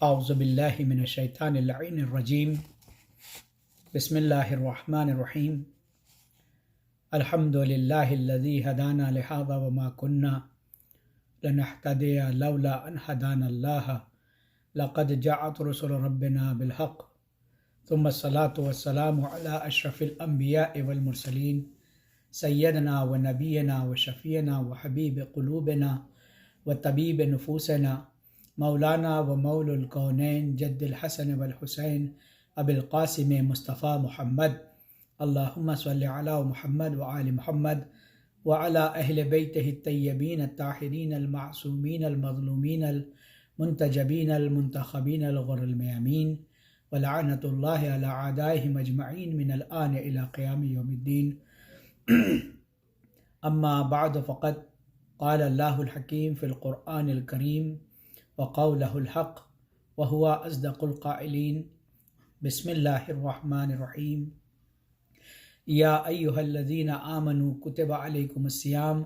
اعوذ باللہ من الشیطان اللعین الرجیم بسم اللہ الرحمن الرحیم الحمد للہ الذی ہدانا لہذا وما کنا لنہتدی لولا ان ہدانا اللہ لقد جاءت رسل ربنا بالحق ثم الصلاة والسلام علی اشرف الانبیاء والمرسلین سیدنا و نبینا و شفیعنا و حبیب قلوبنا و طبیب نفوسنا مولانا و مول الکونین جد الحسن والحسین ابی القاسم مصطفیٰ محمد اللہم صلی علی محمد وآل محمد وعلی اہل بیتہ الطیبین الطاہرین المعصومین المظلومین المنتجبین المنتخبین الغر المیامین ولعنت اللہ علی اعدائہم اجمعین من الآن الى قیام یوم الدین اما بعد فقد قال اللہ الحکیم فی القرآن الکریم وقولہ الحق وہو اصدق القائلین بسم اللہ الرحمن الرحیم یا ایہا الذین آمنوا کتب علیکم الصیام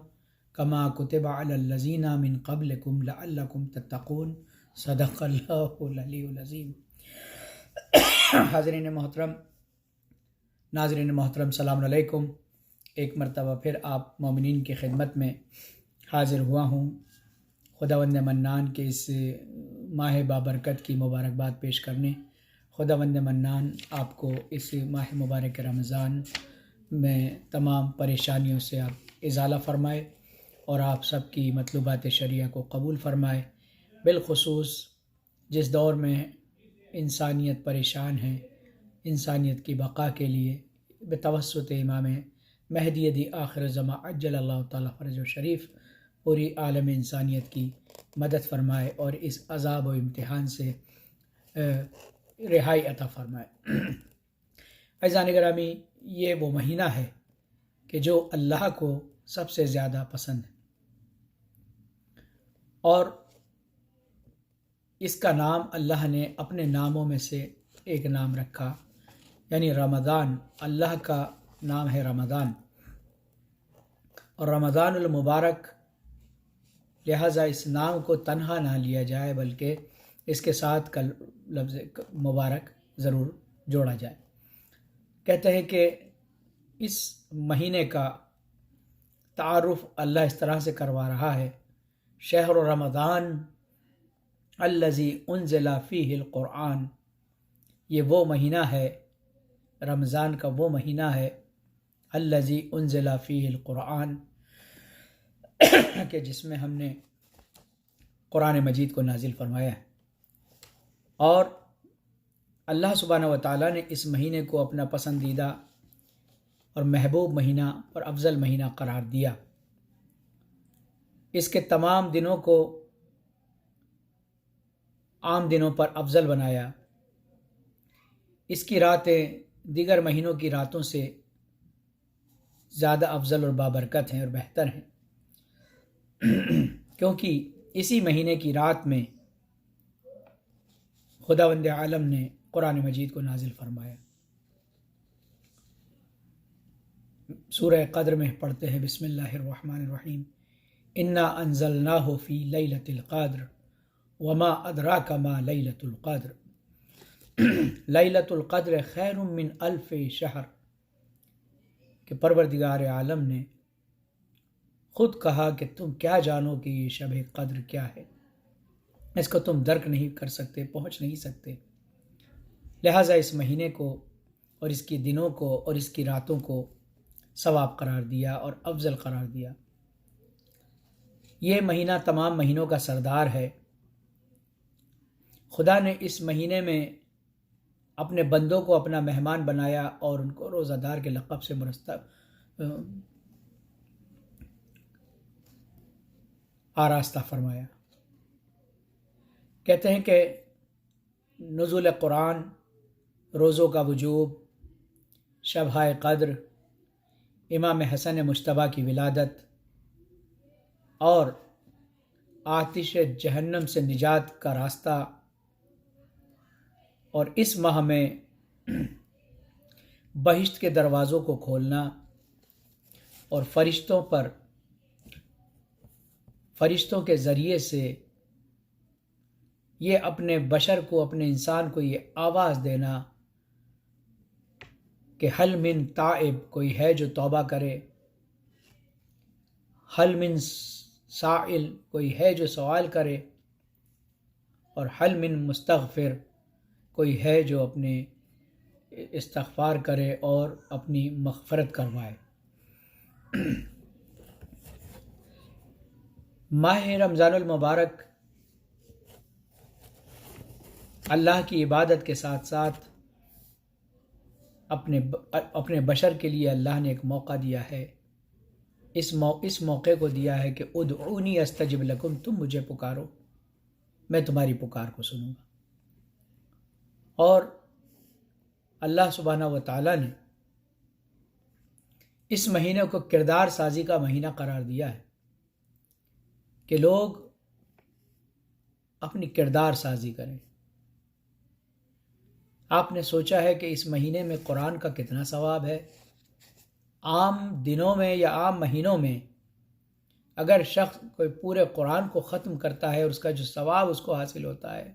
کما کتب علی الذین من قبلکم لعلکم تتقون صدق اللہ العلی العظیم۔ حاضرین محترم، ناظرین محترم، السلام علیکم۔ ایک مرتبہ پھر آپ مومنین کی خدمت میں حاضر ہوا ہوں خداوند منان کے اس ماہ بابرکت کی مبارکباد پیش کرنے۔ خداوند منان آپ کو اس ماہ مبارک رمضان میں تمام پریشانیوں سے آپ ازالہ فرمائے اور آپ سب کی مطلوبات شرعیہ کو قبول فرمائے۔ بالخصوص جس دور میں انسانیت پریشان ہے، انسانیت کی بقا کے لیے بتوسط امام مہدی دی آخر زمان عجل اللہ تعالیٰ فرج و شریف پوری عالم انسانیت کی مدد فرمائے اور اس عذاب و امتحان سے رہائی عطا فرمائے۔ عزیزان گرامی، یہ وہ مہینہ ہے کہ جو اللہ کو سب سے زیادہ پسند ہے، اور اس کا نام اللہ نے اپنے ناموں میں سے ایک نام رکھا، یعنی رمضان۔ اللہ کا نام ہے رمضان، اور رمضان المبارک، لہٰذا اس نام کو تنہا نہ لیا جائے بلکہ اس کے ساتھ لفظ مبارک ضرور جوڑا جائے۔ کہتے ہیں کہ اس مہینے کا تعارف اللہ اس طرح سے کروا رہا ہے: شہر رمضان الذی انزل فیہ القرآن۔ یہ وہ مہینہ ہے، رمضان کا وہ مہینہ ہے، الذی انزل فیہ القرآن، کہ جس میں ہم نے قرآن مجید کو نازل فرمایا ہے۔ اور اللہ سبحانہ و تعالیٰ نے اس مہینے کو اپنا پسندیدہ اور محبوب مہینہ اور افضل مہینہ قرار دیا۔ اس کے تمام دنوں کو عام دنوں پر افضل بنایا۔ اس کی راتیں دیگر مہینوں کی راتوں سے زیادہ افضل اور بابرکت ہیں اور بہتر ہیں، کیونکہ اسی مہینے کی رات میں خداوند عالم نے قرآن مجید کو نازل فرمایا۔ سورہ قدر میں پڑھتے ہیں بسم اللہ الرحمن الرحیم: انا انزلناہ فی لیلۃ القدر وما ادراک ما لیلۃ القدر لیلۃ القدر خیر من الف شہر، کہ پروردگار عالم نے خود کہا کہ تم کیا جانو کہ یہ شب قدر کیا ہے، اس کو تم درک نہیں کر سکتے، پہنچ نہیں سکتے۔ لہٰذا اس مہینے کو اور اس کی دنوں کو اور اس کی راتوں کو ثواب قرار دیا اور افضل قرار دیا۔ یہ مہینہ تمام مہینوں کا سردار ہے۔ خدا نے اس مہینے میں اپنے بندوں کو اپنا مہمان بنایا اور ان کو روزہ دار کے لقب سے آراستہ فرمایا۔ کہتے ہیں کہ نزول قرآن، روزوں کا وجوب، شبۂ قدر، امام حسن مجتبیٰ کی ولادت اور آتش جہنم سے نجات کا راستہ، اور اس ماہ میں بہشت کے دروازوں کو کھولنا اور فرشتوں کے ذریعے سے یہ اپنے بشر کو، اپنے انسان کو یہ آواز دینا کہ حل من تائب، کوئی ہے جو توبہ کرے، حل من سائل، کوئی ہے جو سوال کرے، اور حل من مستغفر، کوئی ہے جو اپنے استغفار کرے اور اپنی مغفرت کروائے۔ ماہ رمضان المبارک اللہ کی عبادت کے ساتھ ساتھ اپنے بشر کے لیے اللہ نے ایک موقع دیا ہے۔ اس موقع کو دیا ہے کہ ادعونی استجب لکم، تم مجھے پکارو، میں تمہاری پکار کو سنوں گا۔ اور اللہ سبحانہ و تعالیٰ نے اس مہینے کو کردار سازی کا مہینہ قرار دیا ہے کہ لوگ اپنی کردار سازی کریں۔ آپ نے سوچا ہے کہ اس مہینے میں قرآن کا کتنا ثواب ہے؟ عام دنوں میں یا عام مہینوں میں اگر شخص کوئی پورے قرآن کو ختم کرتا ہے اور اس کا جو ثواب اس کو حاصل ہوتا ہے،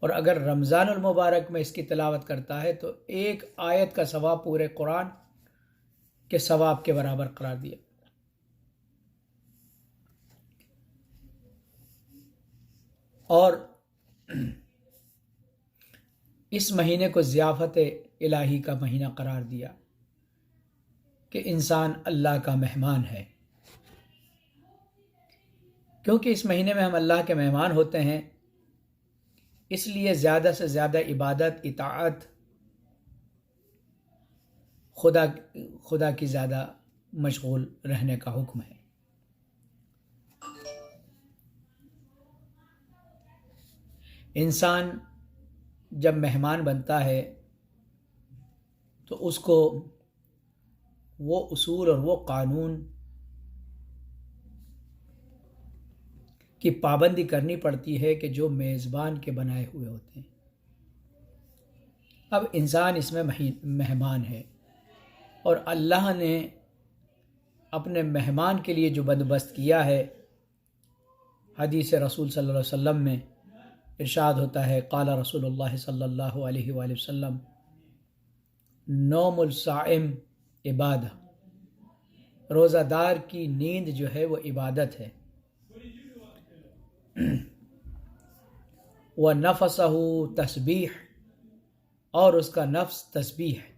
اور اگر رمضان المبارک میں اس کی تلاوت کرتا ہے تو ایک آیت کا ثواب پورے قرآن کے ثواب کے برابر قرار دیا۔ اور اس مہینے کو ضیافت الہی کا مہینہ قرار دیا کہ انسان اللہ کا مہمان ہے، کیونکہ اس مہینے میں ہم اللہ کے مہمان ہوتے ہیں، اس لیے زیادہ سے زیادہ عبادت، اطاعت، خدا کی زیادہ مشغول رہنے کا حکم ہے۔ انسان جب مہمان بنتا ہے تو اس کو وہ اصول اور وہ قانون کی پابندی کرنی پڑتی ہے کہ جو میزبان کے بنائے ہوئے ہوتے ہیں۔ اب انسان اس میں مہمان ہے، اور اللہ نے اپنے مہمان کے لیے جو بندوبست کیا ہے، حدیث رسول صلی اللہ علیہ وسلم میں ارشاد ہوتا ہے، قال رسول اللہ صلی اللہ علیہ وآلہ وسلم، نوم الصائم عبادہ، روزہ دار کی نیند جو ہے وہ عبادت ہے، وَنَفَسَهُ تسبیح، اور اس کا نفس تسبیح ہے۔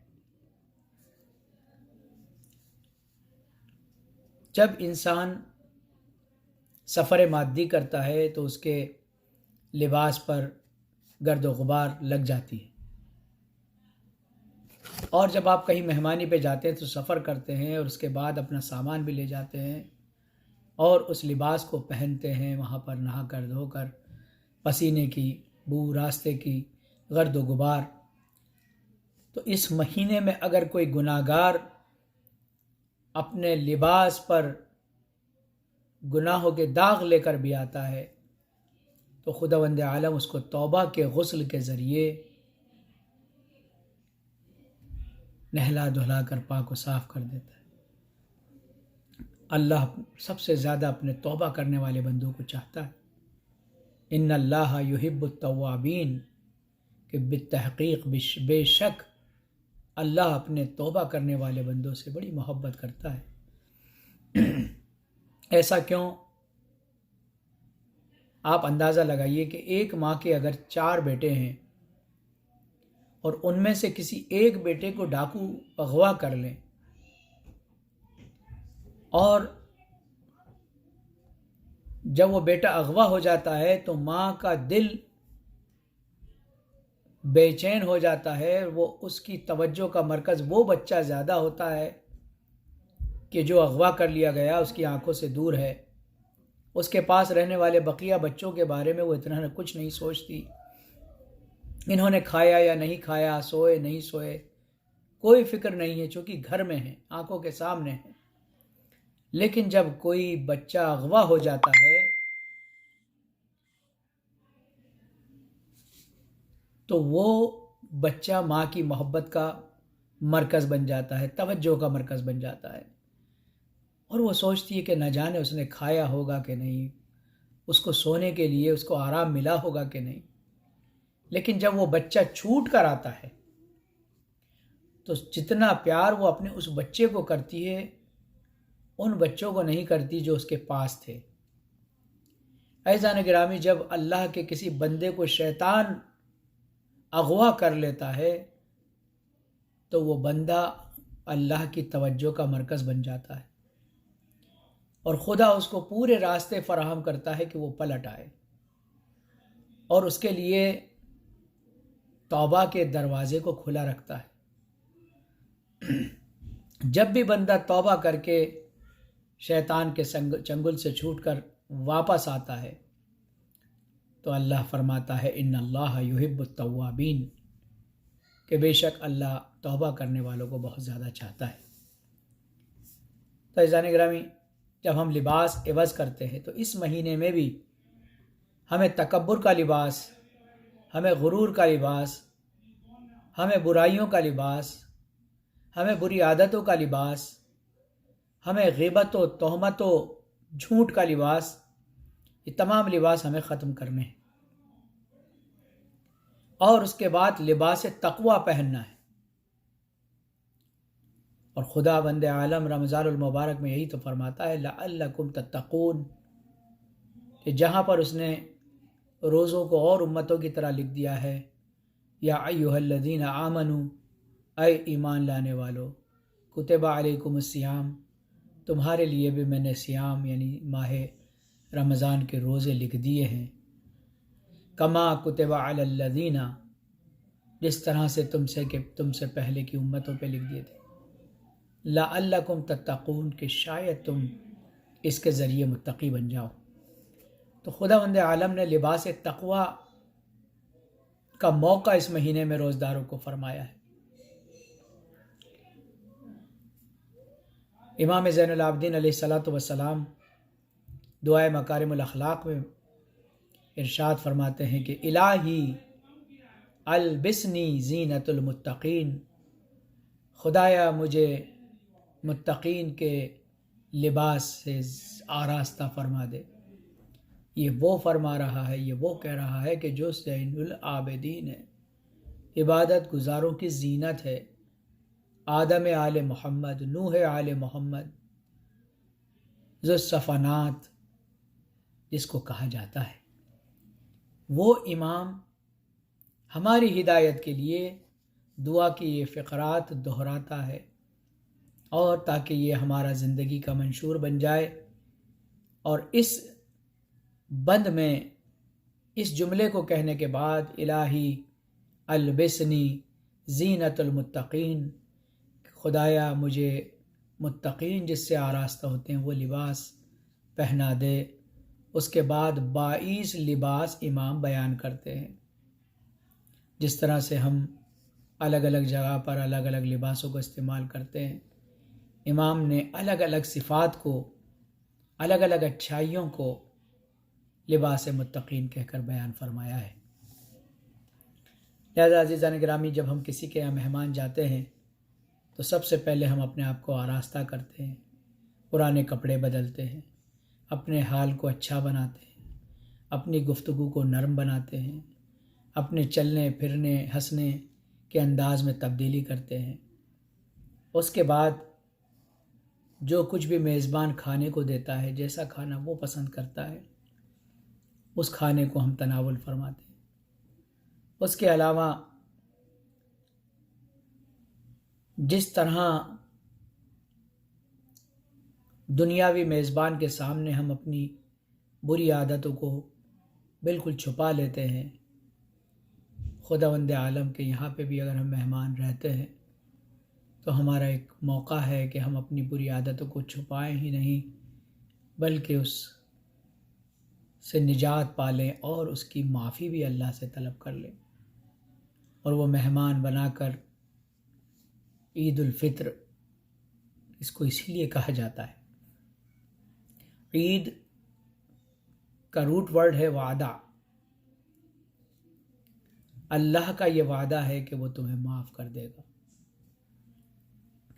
جب انسان سفر مادی کرتا ہے تو اس کے لباس پر گرد و غبار لگ جاتی ہے، اور جب آپ کہیں مہمانی پہ جاتے ہیں تو سفر کرتے ہیں اور اس کے بعد اپنا سامان بھی لے جاتے ہیں اور اس لباس کو پہنتے ہیں، وہاں پر نہا کر دھو کر، پسینے کی بو، راستے کی گرد و غبار۔ تو اس مہینے میں اگر کوئی گناہگار اپنے لباس پر گناہوں کے داغ لے کر بھی آتا ہے تو خداوند عالم اس کو توبہ کے غسل کے ذریعے نہلا دھلا کر پاک و صاف کر دیتا ہے۔ اللہ سب سے زیادہ اپنے توبہ کرنے والے بندوں کو چاہتا ہے۔ ان اللہ یحب التوابین، کہ بالتحقیق بے شک اللہ اپنے توبہ کرنے والے بندوں سے بڑی محبت کرتا ہے۔ ایسا کیوں؟ آپ اندازہ لگائیے کہ ایک ماں کے اگر 4 بیٹے ہیں اور ان میں سے کسی ایک بیٹے کو ڈاکو اغوا کر لیں، اور جب وہ بیٹا اغوا ہو جاتا ہے تو ماں کا دل بے چین ہو جاتا ہے، وہ اس کی توجہ کا مرکز وہ بچہ زیادہ ہوتا ہے کہ جو اغوا کر لیا گیا اس کی آنکھوں سے دور ہے، اس کے پاس رہنے والے بقیہ بچوں کے بارے میں وہ اتنا کچھ نہیں سوچتی، انہوں نے کھایا یا نہیں کھایا، سوئے نہیں سوئے، کوئی فکر نہیں ہے، چونکہ گھر میں ہیں، آنکھوں کے سامنے ہیں۔ لیکن جب کوئی بچہ اغوا ہو جاتا ہے تو وہ بچہ ماں کی محبت کا مرکز بن جاتا ہے، توجہ کا مرکز بن جاتا ہے، اور وہ سوچتی ہے کہ نہ جانے اس نے کھایا ہوگا کہ نہیں، اس کو سونے کے لیے اس کو آرام ملا ہوگا کہ نہیں، لیکن جب وہ بچہ چھوٹ کر آتا ہے تو جتنا پیار وہ اپنے اس بچے کو کرتی ہے ان بچوں کو نہیں کرتی جو اس کے پاس تھے۔ عزیزان گرامی، جب اللہ کے کسی بندے کو شیطان اغوا کر لیتا ہے تو وہ بندہ اللہ کی توجہ کا مرکز بن جاتا ہے، اور خدا اس کو پورے راستے فراہم کرتا ہے کہ وہ پلٹ آئے، اور اس کے لیے توبہ کے دروازے کو کھلا رکھتا ہے۔ جب بھی بندہ توبہ کر کے شیطان کے چنگل سے چھوٹ کر واپس آتا ہے تو اللہ فرماتا ہے ان اللہ یحب التوابین، کہ بے شک اللہ توبہ کرنے والوں کو بہت زیادہ چاہتا ہے۔ تو عزیزان گرامی، جب ہم لباس عوض کرتے ہیں تو اس مہینے میں بھی ہمیں تکبر کا لباس، ہمیں غرور کا لباس، ہمیں برائیوں کا لباس، ہمیں بری عادتوں کا لباس، ہمیں غیبت و تہمت و جھوٹ کا لباس، یہ تمام لباس ہمیں ختم کرنے ہیں، اور اس کے بعد لباس تقوی پہننا ہے۔ اور خدا بند عالم رمضان المبارک میں یہی تو فرماتا ہے لعلکم تتقون، کہ جہاں پر اس نے روزوں کو اور امتوں کی طرح لکھ دیا ہے یا ایھا الذین آمنوا، اے ایمان لانے والو، کتب علیکم الصیام، تمہارے لیے بھی میں نے صیام یعنی ماہ رمضان کے روزے لکھ دیے ہیں، کما کتب علی الذین، جس طرح سے تم سے پہلے کی امتوں پہ لکھ دیے تھے، لعلکم تتقون، کہ شاید تم اس کے ذریعے متقی بن جاؤ۔ تو خداوند عالم نے لباس تقوی کا موقع اس مہینے میں روزداروں کو فرمایا ہے۔ امام زین العابدین علیہ الصلاۃ والسلام دعائے مکارم الاخلاق میں ارشاد فرماتے ہیں کہ الہی البسنی زینت المتقین، خدایا مجھے متقین کے لباس سے آراستہ فرما دے۔ یہ وہ فرما رہا ہے، یہ وہ کہہ رہا ہے کہ جو زین العابدین ہے، عبادت گزاروں کی زینت ہے، آدم آل محمد، نوح آل محمد، ذو الصفنات جس کو کہا جاتا ہے، وہ امام ہماری ہدایت کے لیے دعا کی یہ فقرات دہراتا ہے، اور تاکہ یہ ہمارا زندگی کا منشور بن جائے، اور اس بند میں اس جملے کو کہنے کے بعد الہی البسنی زینت المتقین، خدایا مجھے متقین جس سے آراستہ ہوتے ہیں وہ لباس پہنا دے۔ اس کے بعد 22 لباس امام بیان کرتے ہیں، جس طرح سے ہم الگ الگ جگہ پر الگ الگ لباسوں کو استعمال کرتے ہیں، امام نے الگ الگ صفات کو، الگ الگ اچھائیوں کو لباس متقین کہہ کر بیان فرمایا ہے۔ لہذا عزیزان گرامی، جب ہم کسی کے یہاں مہمان جاتے ہیں تو سب سے پہلے ہم اپنے آپ کو آراستہ کرتے ہیں، پرانے کپڑے بدلتے ہیں، اپنے حال کو اچھا بناتے ہیں، اپنی گفتگو کو نرم بناتے ہیں، اپنے چلنے پھرنے ہنسنے کے انداز میں تبدیلی کرتے ہیں۔ اس کے بعد جو کچھ بھی میزبان کھانے کو دیتا ہے، جیسا کھانا وہ پسند کرتا ہے، اس کھانے کو ہم تناول فرماتے ہیں۔ اس کے علاوہ جس طرح دنیاوی میزبان کے سامنے ہم اپنی بری عادتوں کو بالکل چھپا لیتے ہیں، خداوند عالم کے یہاں پہ بھی اگر ہم مہمان رہتے ہیں تو ہمارا ایک موقع ہے کہ ہم اپنی بری عادتوں کو چھپائیں ہی نہیں، بلکہ اس سے نجات پالیں اور اس کی معافی بھی اللہ سے طلب کر لیں۔ اور وہ مہمان بنا کر عید الفطر، اس کو اسی لیے کہا جاتا ہے۔ عید کا روٹ ورڈ ہے وعدہ، اللہ کا یہ وعدہ ہے کہ وہ تمہیں معاف کر دے گا۔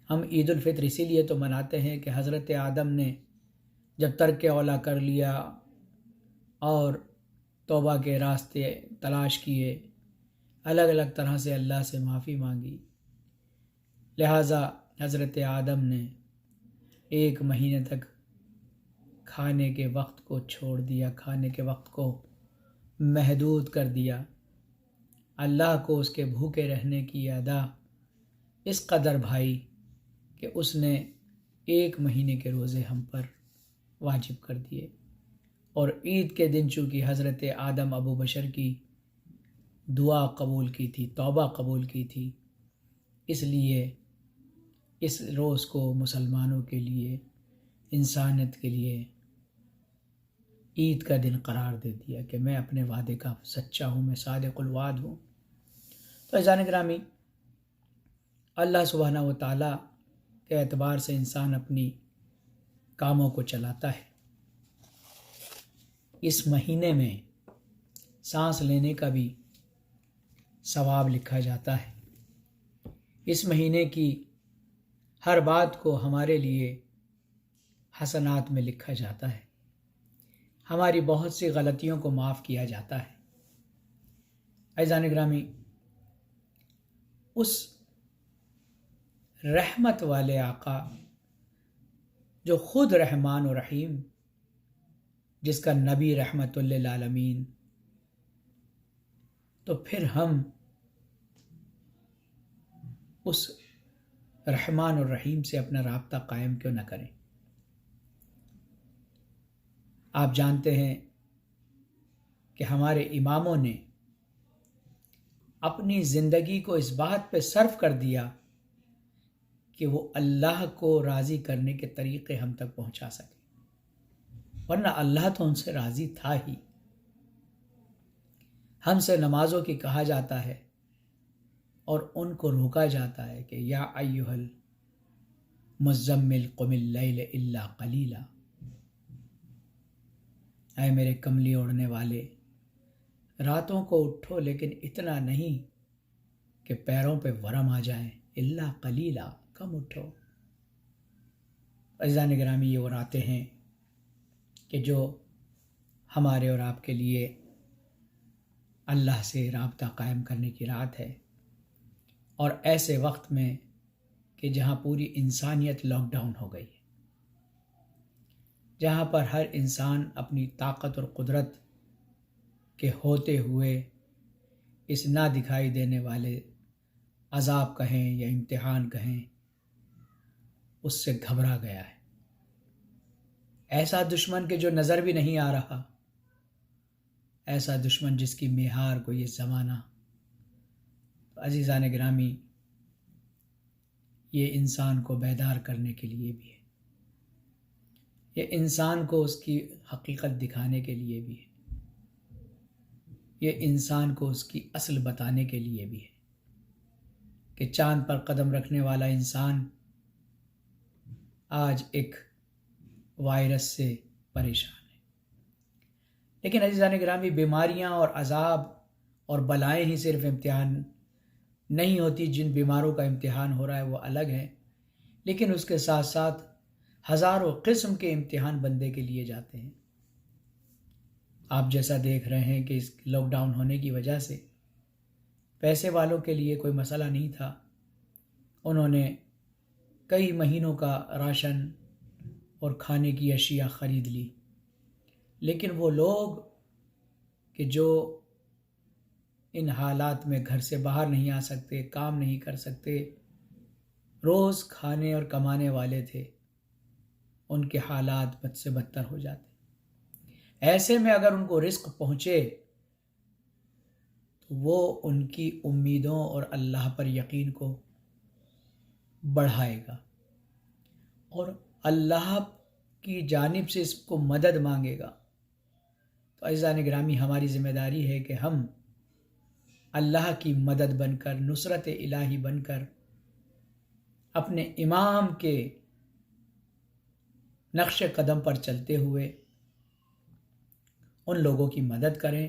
ہم عید الفطر اسی لیے تو مناتے ہیں کہ حضرت آدم نے جب ترک اولا کر لیا اور توبہ کے راستے تلاش کیے، الگ الگ طرح سے اللہ سے معافی مانگی۔ لہٰذا حضرت آدم نے 1 مہینے تک کھانے کے وقت کو چھوڑ دیا، کھانے کے وقت کو محدود کر دیا۔ اللہ کو اس کے بھوکے رہنے کی ادا اس قدر بھائی کہ اس نے 1 مہینے کے روزے ہم پر واجب کر دیے۔ اور عید کے دن چونکہ حضرت آدم ابو بشر کی دعا قبول کی تھی، توبہ قبول کی تھی، اس لیے اس روز کو مسلمانوں کے لیے، انسانیت کے لیے عید کا دن قرار دے دیا کہ میں اپنے وعدے کا سچا ہوں، میں صادق الوعد ہوں۔ تو عزیزان گرامی، اللہ سبحانہ و تعالیٰ کے اعتبار سے انسان اپنی کاموں کو چلاتا ہے۔ اس مہینے میں سانس لینے کا بھی ثواب لکھا جاتا ہے۔ اس مہینے کی ہر بات کو ہمارے لیے حسنات میں لکھا جاتا ہے، ہماری بہت سی غلطیوں کو معاف کیا جاتا ہے۔ عزیزان گرامی، اس رحمت والے آقا جو خود رحمان و رحیم، جس کا نبی رحمت للعالمین، تو پھر ہم اس رحمان الرحیم سے اپنا رابطہ قائم کیوں نہ کریں؟ آپ جانتے ہیں کہ ہمارے اماموں نے اپنی زندگی کو اس بات پہ صرف کر دیا کہ وہ اللہ کو راضی کرنے کے طریقے ہم تک پہنچا سکیں، ورنہ اللہ تو ان سے راضی تھا ہی۔ ہم سے نمازوں کی کہا جاتا ہے اور ان کو روکا جاتا ہے کہ یا ایھا المزمل قم اللیل الا قلیلا، اے میرے کملی اوڑھنے والے، راتوں کو اٹھو لیکن اتنا نہیں کہ پیروں پہ ورم آ جائیں، الا قلیلا، کم اٹھو۔ عزیزان گرامی، یہ وہ راتیں ہیں کہ جو ہمارے اور آپ کے لیے اللہ سے رابطہ قائم کرنے کی رات ہے، اور ایسے وقت میں کہ جہاں پوری انسانیت لاک ڈاؤن ہو گئی ہے، جہاں پر ہر انسان اپنی طاقت اور قدرت کے ہوتے ہوئے اس نہ دکھائی دینے والے عذاب کہیں یا امتحان کہیں، اس سے گھبرا گیا ہے۔ ایسا دشمن کہ جو نظر بھی نہیں آ رہا، ایسا دشمن جس کی مہار کو یہ زمانہ۔ تو عزیزان گرامی، یہ انسان کو بیدار کرنے کے لیے بھی ہے، یہ انسان کو اس کی حقیقت دکھانے کے لیے بھی ہے، یہ انسان کو اس کی اصل بتانے کے لیے بھی ہے کہ چاند پر قدم رکھنے والا انسان آج ایک وائرس سے پریشان ہے۔ لیکن عزیزان گرامی، بیماریاں اور عذاب اور بلائیں ہی صرف امتحان نہیں ہوتی، جن بیماروں کا امتحان ہو رہا ہے وہ الگ ہے، لیکن اس کے ساتھ ساتھ ہزاروں قسم کے امتحان بندے کے لیے جاتے ہیں۔ آپ جیسا دیکھ رہے ہیں کہ اس لاک ڈاؤن ہونے کی وجہ سے پیسے والوں کے لیے کوئی مسئلہ نہیں تھا، انہوں نے کئی مہینوں کا راشن اور کھانے کی اشیاء خرید لی، لیکن وہ لوگ کہ جو ان حالات میں گھر سے باہر نہیں آ سکتے، کام نہیں کر سکتے، روز کھانے اور کمانے والے تھے، ان کے حالات بد سے بدتر ہو جاتے۔ ایسے میں اگر ان کو رزق پہنچے تو وہ ان کی امیدوں اور اللہ پر یقین کو بڑھائے گا اور اللہ کی جانب سے اس کو مدد مانگے گا۔ تو عزیزان گرامی، ہماری ذمہ داری ہے کہ ہم اللہ کی مدد بن کر، نصرت الہی بن کر، اپنے امام کے نقش قدم پر چلتے ہوئے ان لوگوں کی مدد کریں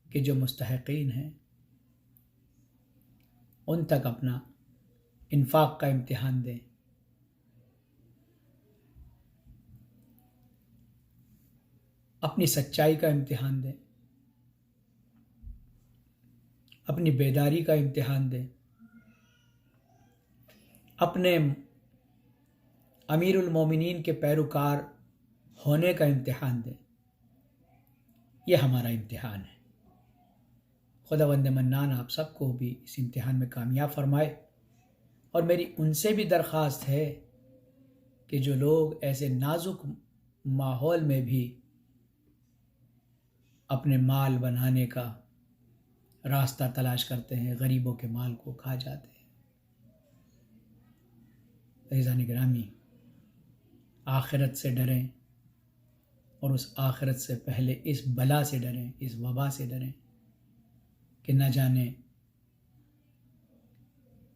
کہ جو مستحقین ہیں، ان تک اپنا انفاق کا امتحان دیں۔ اپنی سچائی کا امتحان دیں، اپنی بیداری کا امتحان دیں، اپنے امیر المومنین کے پیروکار ہونے کا امتحان دیں۔ یہ ہمارا امتحان ہے۔ خداوند منان آپ سب کو بھی اس امتحان میں کامیاب فرمائے، اور میری ان سے بھی درخواست ہے کہ جو لوگ ایسے نازک ماحول میں بھی اپنے مال بنانے کا راستہ تلاش کرتے ہیں، غریبوں کے مال کو کھا جاتے ہیں، عزیزان گرامی، آخرت سے ڈریں، اور اس آخرت سے پہلے اس بلا سے ڈریں، اس وبا سے ڈریں کہ نہ جانے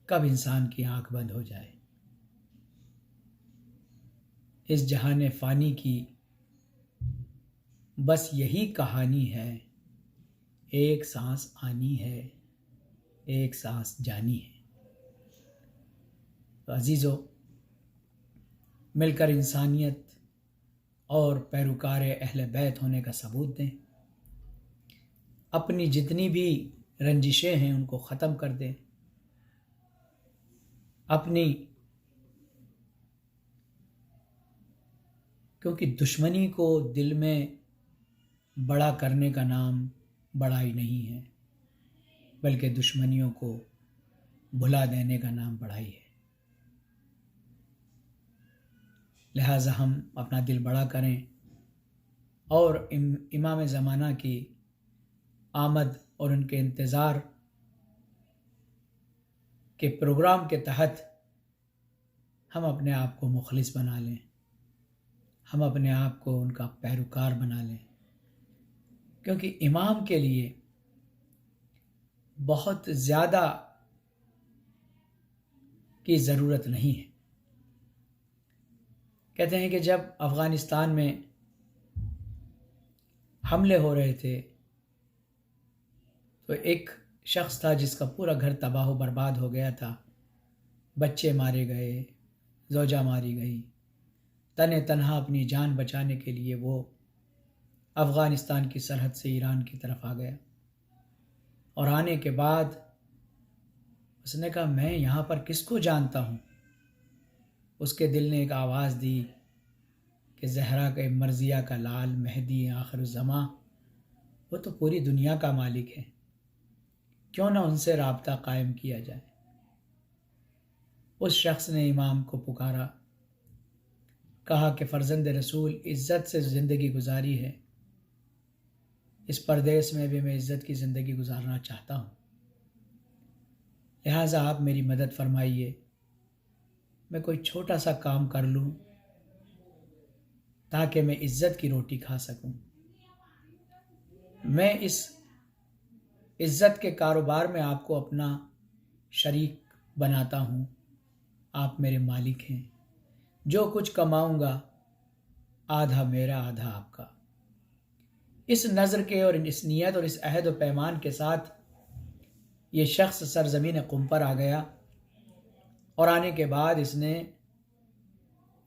کب انسان کی آنکھ بند ہو جائے۔ اس جہان فانی کی بس یہی کہانی ہے، ایک سانس آنی ہے، ایک سانس جانی ہے۔ تو عزیزو، مل کر انسانیت اور پیروکار اہل بیت ہونے کا ثبوت دیں، اپنی جتنی بھی رنجشیں ہیں ان کو ختم کر دیں، کیونکہ دشمنی کو دل میں بڑا کرنے کا نام بڑائی نہیں ہے، بلکہ دشمنیوں کو بھلا دینے کا نام بڑائی ہے۔ لہٰذا ہم اپنا دل بڑا کریں اور امام زمانہ کی آمد اور ان کے انتظار کے پروگرام کے تحت ہم اپنے آپ کو مخلص بنا لیں، ہم اپنے آپ کو ان کا پیروکار بنا لیں، کیونکہ امام کے لیے بہت زیادہ کی ضرورت نہیں ہے۔ کہتے ہیں کہ جب افغانستان میں حملے ہو رہے تھے تو ایک شخص تھا جس کا پورا گھر تباہ و برباد ہو گیا تھا، بچے مارے گئے، زوجہ ماری گئی، تنہا اپنی جان بچانے کے لیے وہ افغانستان کی سرحد سے ایران کی طرف آ گیا، اور آنے کے بعد اس نے کہا میں یہاں پر کس کو جانتا ہوں؟ اس کے دل نے ایک آواز دی کہ زہرا کے مرضیہ کا لال مہدی آخر الزماں، وہ تو پوری دنیا کا مالک ہے، کیوں نہ ان سے رابطہ قائم کیا جائے۔ اس شخص نے امام کو پکارا، کہا کہ فرزند رسول عزت سے زندگی گزاری ہے، اس پردیس میں بھی میں عزت کی زندگی گزارنا چاہتا ہوں، لہٰذا آپ میری مدد فرمائیے، میں کوئی چھوٹا سا کام کر لوں تاکہ میں عزت کی روٹی کھا سکوں۔ میں اس عزت کے کاروبار میں آپ کو اپنا شریک بناتا ہوں، آپ میرے مالک ہیں، جو کچھ کماؤں گا آدھا میرا آدھا آپ کا۔ اس نظر کے اور اس نیت اور اس عہد و پیمان کے ساتھ یہ شخص سرزمین قم پر آ گیا، اور آنے کے بعد اس نے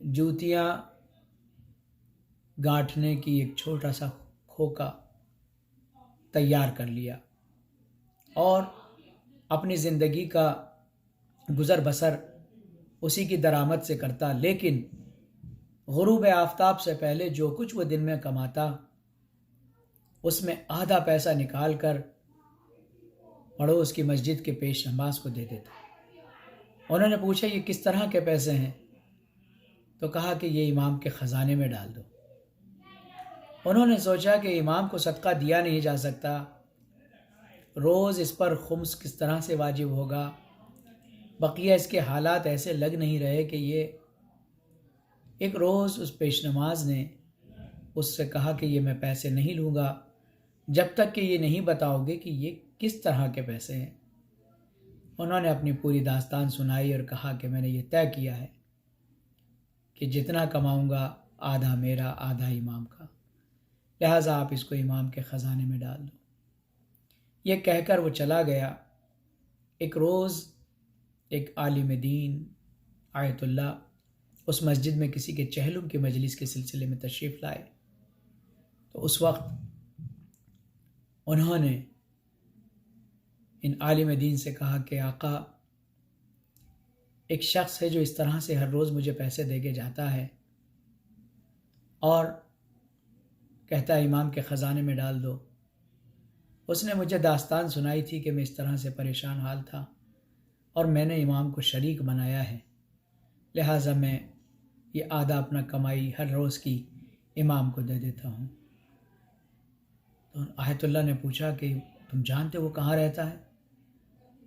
جوتیاں گانٹھنے کی ایک چھوٹا سا کھوکا تیار کر لیا، اور اپنی زندگی کا گزر بسر اسی کی درآمد سے کرتا، لیکن غروب آفتاب سے پہلے جو کچھ وہ دن میں کماتا اس میں آدھا پیسہ نکال کر پڑوس کی مسجد کے پیش نماز کو دے دیتا۔ انہوں نے پوچھا یہ کس طرح کے پیسے ہیں؟ تو کہا کہ یہ امام کے خزانے میں ڈال دو۔ انہوں نے سوچا کہ امام کو صدقہ دیا نہیں جا سکتا، روز اس پر خمس کس طرح سے واجب ہوگا، بقیہ اس کے حالات ایسے لگ نہیں رہے کہ یہ ایک روز اس پیش نماز نے اس سے کہا کہ یہ میں پیسے نہیں لوں گا جب تک کہ یہ نہیں بتاؤ گے کہ یہ کس طرح کے پیسے ہیں۔ انہوں نے اپنی پوری داستان سنائی اور کہا کہ میں نے یہ طے کیا ہے کہ جتنا کماؤں گا آدھا میرا آدھا امام کا، لہٰذا آپ اس کو امام کے خزانے میں ڈال دو۔ یہ کہہ کر وہ چلا گیا۔ ایک روز ایک عالم دین آیت اللہ اس مسجد میں کسی کے چہلم کی مجلس کے سلسلے میں تشریف لائے، تو اس وقت انہوں نے ان عالم دین سے کہا کہ آقا، ایک شخص ہے جو اس طرح سے ہر روز مجھے پیسے دے کے جاتا ہے اور کہتا ہے امام کے خزانے میں ڈال دو۔ اس نے مجھے داستان سنائی تھی کہ میں اس طرح سے پریشان حال تھا اور میں نے امام کو شریک بنایا ہے، لہٰذا میں یہ آدھا اپنا کمائی ہر روز کی امام کو دے دیتا ہوں۔ تو آیت اللہ نے پوچھا کہ تم جانتے وہ کہاں رہتا ہے؟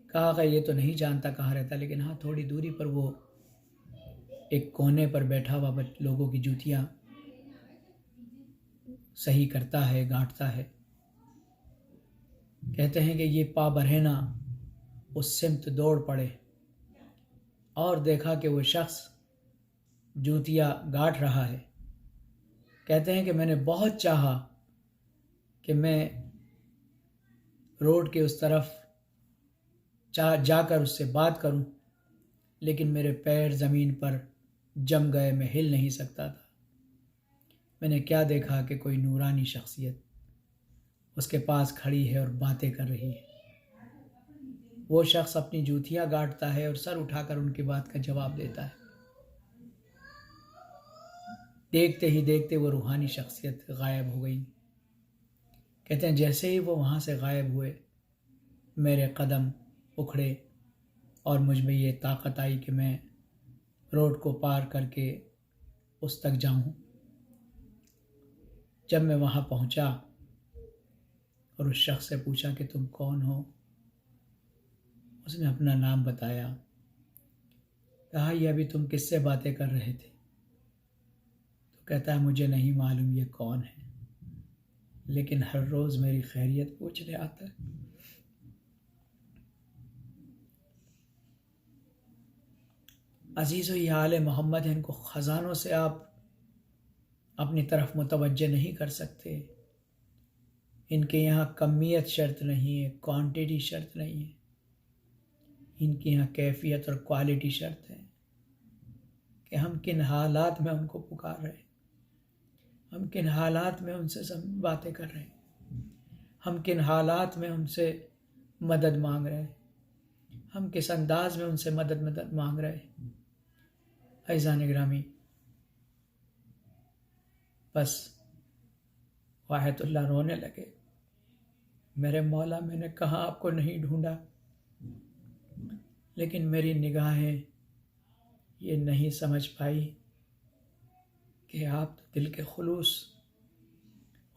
کہا کہ یہ تو نہیں جانتا کہاں رہتا، لیکن ہاں تھوڑی دوری پر وہ ایک کونے پر بیٹھا ہوا لوگوں کی جوتیاں صحیح کرتا ہے، گانٹتا ہے۔ کہتے ہیں کہ یہ پا برہنہ اس سمت دوڑ پڑے اور دیکھا کہ وہ شخص جوتیاں گاٹ رہا ہے۔ کہتے ہیں کہ میں نے بہت چاہا کہ میں روڈ کے اس طرف جا کر اس سے بات کروں، لیکن میرے پیر زمین پر جم گئے، میں ہل نہیں سکتا تھا۔ میں نے کیا دیکھا کہ کوئی نورانی شخصیت اس کے پاس کھڑی ہے اور باتیں کر رہی ہے۔ وہ شخص اپنی جوتیاں گاٹتا ہے اور سر اٹھا کر ان کی بات کا جواب دیتا ہے۔ دیکھتے ہی دیکھتے وہ روحانی شخصیت غائب ہو گئی۔ کہتے ہیں جیسے ہی وہ وہاں سے غائب ہوئے، میرے قدم اکھڑے اور مجھ میں یہ طاقت آئی کہ میں روڈ کو پار کر کے اس تک جاؤں۔ جب میں وہاں پہنچا اور اس شخص سے پوچھا کہ تم کون ہو، اس نے اپنا نام بتایا۔ کہا یہ ابھی تم کس سے باتیں کر رہے تھے؟ تو کہتا ہے مجھے نہیں معلوم یہ کون ہے، لیکن ہر روز میری خیریت پوچھنے آتا ہے۔ عزیزو، یہ آل محمد ہیں، ان کو خزانوں سے آپ اپنی طرف متوجہ نہیں کر سکتے۔ ان کے یہاں کمیت شرط نہیں ہے، کوانٹیٹی شرط نہیں ہے، ان کے یہاں کیفیت اور کوالٹی شرط ہے کہ ہم کن حالات میں ان کو پکار رہے ہیں، ہم کن حالات میں ان سے باتیں کر رہے ہیں، ہم کن حالات میں ان سے مدد مانگ رہے ہیں، ہم کس انداز میں ان سے مدد مانگ رہے ہیں۔ عزیزان گرامی، بس واحد اللہ رونے لگے، میرے مولا میں نے کہاں آپ کو نہیں ڈھونڈا، لیکن میری نگاہیں یہ نہیں سمجھ پائی کہ آپ دل کے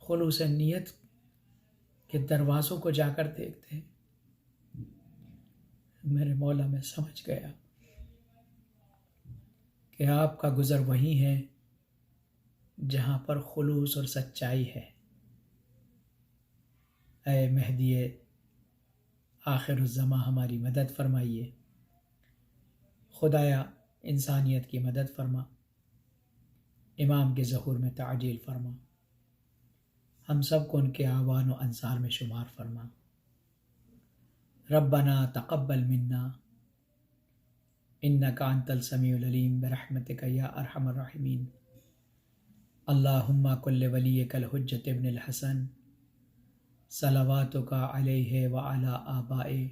خلوص نیت کے دروازوں کو جا کر دیکھتے ہیں۔ میرے مولا میں سمجھ گیا کہ آپ کا گزر وہی ہے جہاں پر خلوص اور سچائی ہے۔ اے مہدی آخر الزماں ہماری مدد فرمائیے، خدایا انسانیت کی مدد فرما، امام کے ظہور میں تعجیل فرما، ہم سب کو ان کے اعوان و انصار میں شمار فرما۔ ربنا تقبل منا انک انت السمیع العلیم برحمتک یا ارحم الراحمین۔ اللہم کل ولیک الحجۃ ابن الحسن صلواتک علیہ وعلی آبائہ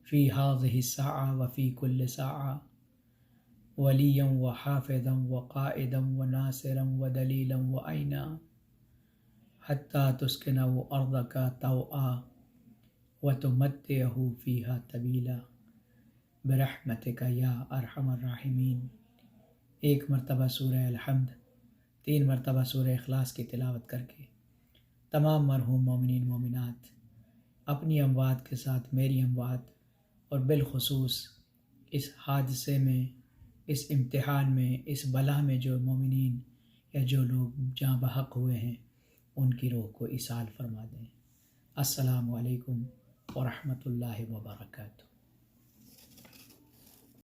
فی ہذہ الساعہ وفی کل ساعہ ولیا وحافظا وقائدا وناصرا ودلیلا وعینا حتی تسکنہ ارضک طوعا وتمتعہ فیہا طویلا برحمتک یا ارحم الراحمین۔ ایک مرتبہ سورہ الحمد، 3 مرتبہ سورہ اخلاص کی تلاوت کر کے تمام مرحوم مومنین مومنات اپنی اموات کے ساتھ میری اموات اور بالخصوص اس حادثے میں، اس امتحان میں، اس بلا میں جو مومنین یا جو لوگ جاں بحق ہوئے ہیں ان کی روح کو ایصال فرما دیں۔ السلام علیکم ورحمۃ اللہ وبرکاتہ۔